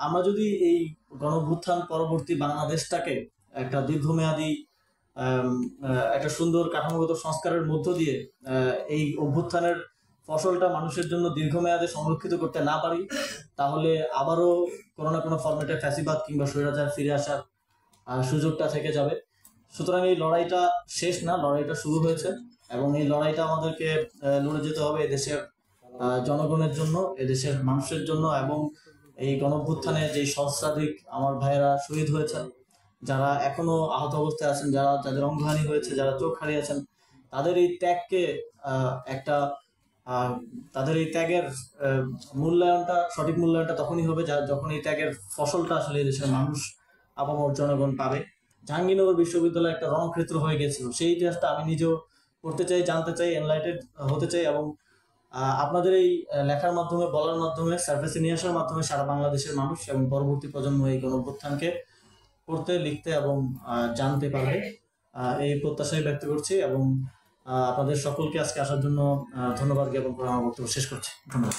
আমরা যদি এই গণঅভ্যুত্থান পরবর্তী বাংলাদেশটাকে একটা দীর্ঘমেয়াদী একটা সুন্দর কাঠামোগত সংস্কারের মধ্য দিয়ে এই অভ্যুত্থানের ফসলটা মানুষের জন্য দীর্ঘমেয়াদে সংরক্ষিত করতে না পারি, তাহলে আবারও কোনো না কোনো ফরম্যাটে ফ্যাসিবাদ কিংবা স্বৈরাচার ফিরে আসার সুযোগটা থেকে যাবে। সুতরাং এই লড়াইটা শেষ না, লড়াইটা শুরু হয়েছে এবং এই লড়াইটা আমাদেরকে লড়ে যেতে হবে এদেশের জনগণের জন্য, এদেশের মানুষের জন্য। এবং এই গণঅভ্যুত্থানে যে সহস্রাধিক আমার ভাইয়েরা শহীদ হয়েছেন, যারা এখনো আহত অবস্থায় আছেন, যাদের অঙ্গহানি হয়েছে, যারা চোখ হারিয়েছেন, তাদের এই ত্যাগকে একটা তাদের এই ত্যাগের মূল্যায়নটা, সঠিক মূল্যায়নটা তখনই হবে যখন এই ত্যাগের ফসলটা আসলে দেশের মানুষ, আপামর জনগণ পাবে। জাহাঙ্গীরনগর বিশ্ববিদ্যালয় একটা রণক্ষেত্র হয়ে গেছিল, সেই ইতিহাসটা আমি নিজেও পড়তে চাই, জানতে চাই, এনলাইটেড হতে চাই এবং আপনাদের এই লেখার মাধ্যমে, বলার মাধ্যমে, সার্ফেসে নিয়ে আসার মাধ্যমে সারা বাংলাদেশের মানুষ এবং পরবর্তী প্রজন্ম এই গণঅভ্যুত্থানকে পড়তে, লিখতে এবং জানতে পারবে, এই প্রত্যাশাই ব্যক্ত করছি। এবং আপনাদের সকলকে আজকে আসার জন্য ধন্যবাদ জ্ঞাপন করে আমার বক্তব্য শেষ করছি। ধন্যবাদ।